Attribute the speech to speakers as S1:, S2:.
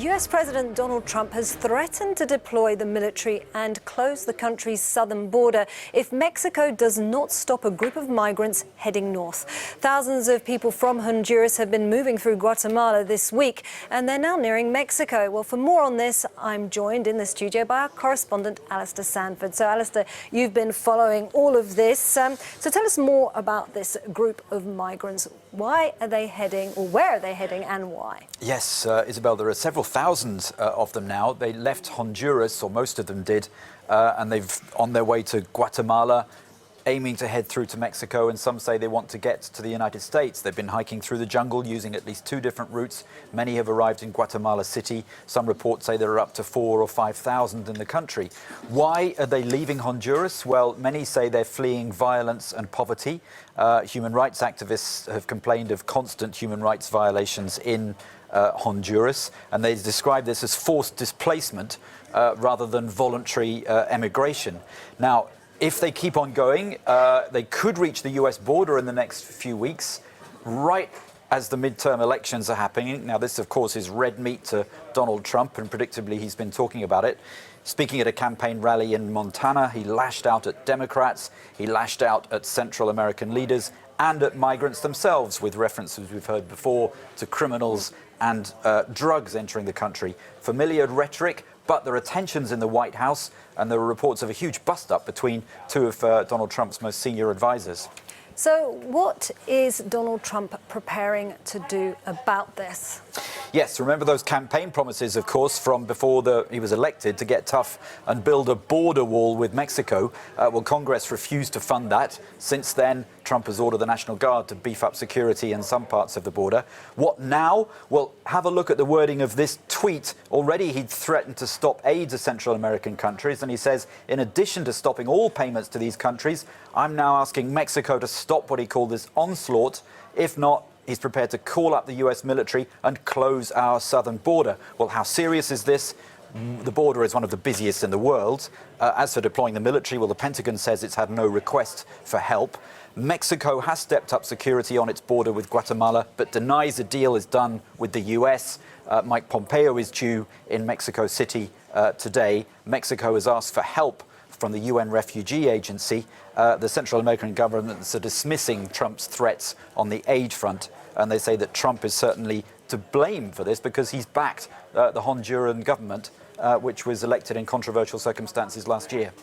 S1: US President Donald Trump has threatened to deploy the military and close the country's southern border if Mexico does not stop a group of migrants heading north. Thousands of people from Honduras have been moving through Guatemala this week, and they're now nearing Mexico. Well, for more on this, I'm joined in the studio by our correspondent, Alistair Sanford. So, Alistair, you've been following all of this. So tell us more about this group of migrants. Why are they heading, or where are they heading, and why?
S2: Yes, Isabel, there are several thousand of them now. They left Honduras, or most of them did, and they've on their way to Guatemala, aiming to head through to Mexico, and some say they want to get to the United States. They've been hiking through the jungle using at least 2 different routes. Many have arrived in Guatemala City. Some reports say there are up to 4,000 or 5,000 in the country. Why are they leaving Honduras? Well, many say they're fleeing violence and poverty. Human rights activists have complained of constant human rights violations in Honduras, and they describe this as forced displacement rather than voluntary emigration. Now, if they keep on going, they could reach the US border in the next few weeks, right as the midterm elections are happening. Now, this, of course, is red meat to Donald Trump, and predictably he's been talking about it. Speaking at a campaign rally in Montana, he lashed out at Democrats, he lashed out at Central American leaders and at migrants themselves, with references we've heard before to criminals and drugs entering the country. Familiar rhetoric, but there are tensions in the White House, and there are reports of a huge bust-up between 2 of Donald Trump's most senior advisors.
S1: So what is Donald Trump preparing to do about this?
S2: Yes, remember those campaign promises, of course, from before he was elected to get tough and build a border wall with Mexico. Well, Congress refused to fund that. Since then, Trump has ordered the National Guard to beef up security in some parts of the border. What now? Well, have a look at the wording of this tweet. Already he'd threatened to stop aid to Central American countries, and he says, in addition to stopping all payments to these countries, I'm now asking Mexico to stop what he called this onslaught. If not, he's prepared to call up the US military and close our southern border. Well, how serious is this? The border is one of the busiest in the world. As for deploying the military, well, the Pentagon says it's had no request for help. Mexico has stepped up security on its border with Guatemala, but denies a deal is done with the US. Mike Pompeo is due in Mexico City today. Mexico has asked for help from the UN Refugee Agency. The Central American governments are dismissing Trump's threats on the aid front, and they say that Trump is certainly to blame for this because he's backed the Honduran government, which was elected in controversial circumstances last year.